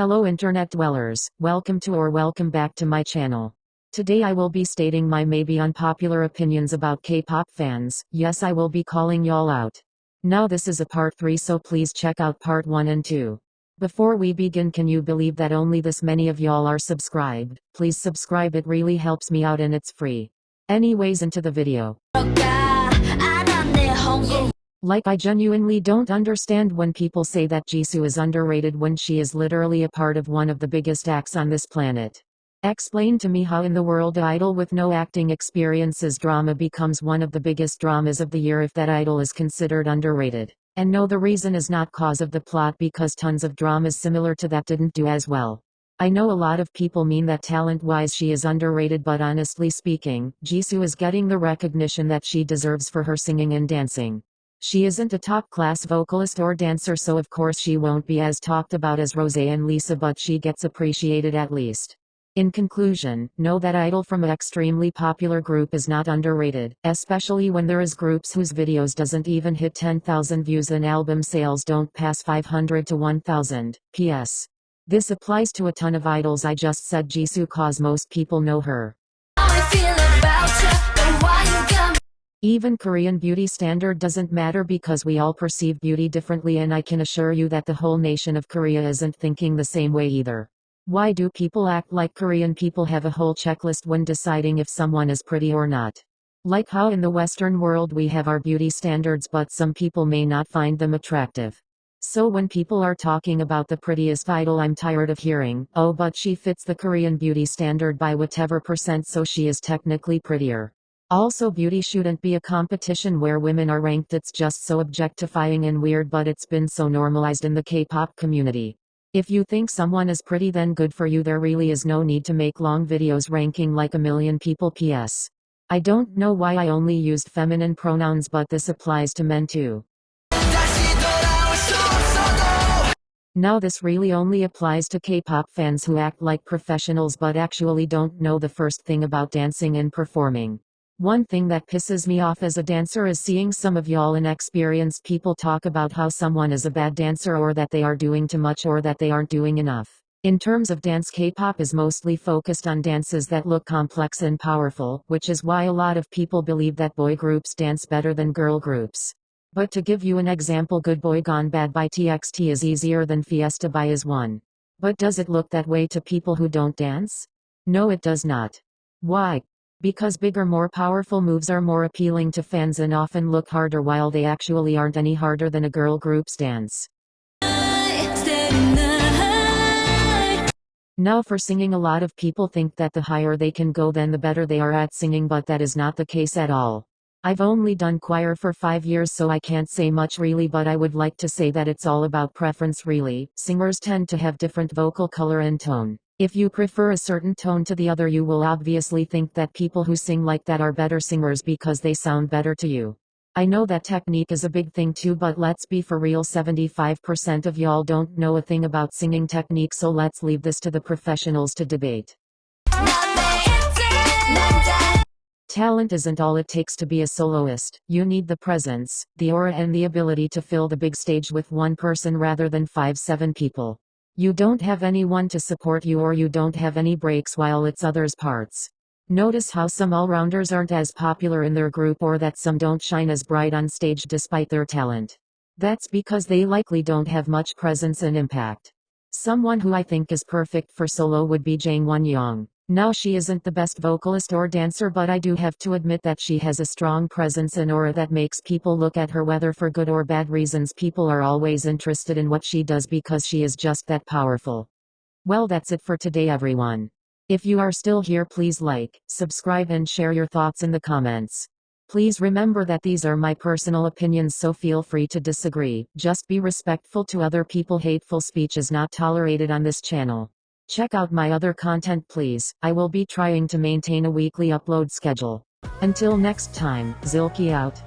Hello internet dwellers, welcome back to my channel. Today I will be stating my maybe unpopular opinions about K-pop fans. Yes, I will be calling y'all out. Now this is a part 3, so please check out part 1 and 2. Before we begin, can you believe that only this many of y'all are subscribed? Please subscribe, it really helps me out and it's free. Anyways, into the video. Like, I genuinely don't understand when people say that Jisoo is underrated when she is literally a part of one of the biggest acts on this planet. Explain to me how in the world I.dle with no acting experiences drama becomes one of the biggest dramas of the year if that I.dle is considered underrated. And no, the reason is not cause of the plot, because tons of dramas similar to that didn't do as well. I know a lot of people mean that talent-wise she is underrated, but honestly speaking, Jisoo is getting the recognition that she deserves for her singing and dancing. She isn't a top-class vocalist or dancer, so of course she won't be as talked about as Rosé and Lisa, but she gets appreciated at least. In conclusion, know that I.dle from an extremely popular group is not underrated, especially when there is groups whose videos doesn't even hit 10,000 views and album sales don't pass 500 to 1,000. PS. This applies to a ton of idols. I just said Jisoo cause most people know her. Even Korean beauty standard doesn't matter because we all perceive beauty differently, and I can assure you that the whole nation of Korea isn't thinking the same way either. Why do people act like Korean people have a whole checklist when deciding if someone is pretty or not? Like how in the Western world we have our beauty standards, but some people may not find them attractive. So when people are talking about the prettiest idol, I'm tired of hearing, oh, but she fits the Korean beauty standard by whatever %, so she is technically prettier. Also, beauty shouldn't be a competition where women are ranked. It's just so objectifying and weird, but it's been so normalized in the K-pop community. If you think someone is pretty, then good for you. There really is no need to make long videos ranking like a million people. PS. I don't know why I only used feminine pronouns, but this applies to men too. Now this really only applies to K-pop fans who act like professionals but actually don't know the first thing about dancing and performing. One thing that pisses me off as a dancer is seeing some of y'all inexperienced people talk about how someone is a bad dancer, or that they are doing too much, or that they aren't doing enough. In terms of dance, K-pop is mostly focused on dances that look complex and powerful, which is why a lot of people believe that boy groups dance better than girl groups. But to give you an example, Good Boy Gone Bad by TXT is easier than Fiesta by ITZY. But does it look that way to people who don't dance? No, it does not. Why? Because bigger, more powerful moves are more appealing to fans and often look harder, while they actually aren't any harder than a girl group's dance. Now for singing, a lot of people think that the higher they can go, then the better they are at singing, but that is not the case at all. I've only done choir for 5 years, so I can't say much really, but I would like to say that it's all about preference really. Singers tend to have different vocal color and tone. If you prefer a certain tone to the other, you will obviously think that people who sing like that are better singers because they sound better to you. I know that technique is a big thing too, but let's be for real, 75% of y'all don't know a thing about singing technique, so let's leave this to the professionals to debate. Talent isn't all it takes to be a soloist. You need the presence, the aura, and the ability to fill the big stage with one person rather than 5-7 people. You don't have anyone to support you, or you don't have any breaks while it's others' parts. Notice how some all-rounders aren't as popular in their group, or that some don't shine as bright on stage despite their talent. That's because they likely don't have much presence and impact. Someone who I think is perfect for solo would be Jang. Now she isn't the best vocalist or dancer, but I do have to admit that she has a strong presence and aura that makes people look at her, whether for good or bad reasons. People are always interested in what she does because she is just that powerful. Well, that's it for today, everyone. If you are still here, please like, subscribe, and share your thoughts in the comments. Please remember that these are my personal opinions, so feel free to disagree. Just be respectful to other people. Hateful speech is not tolerated on this channel. Check out my other content, please. I will be trying to maintain a weekly upload schedule. Until next time, Zilky out.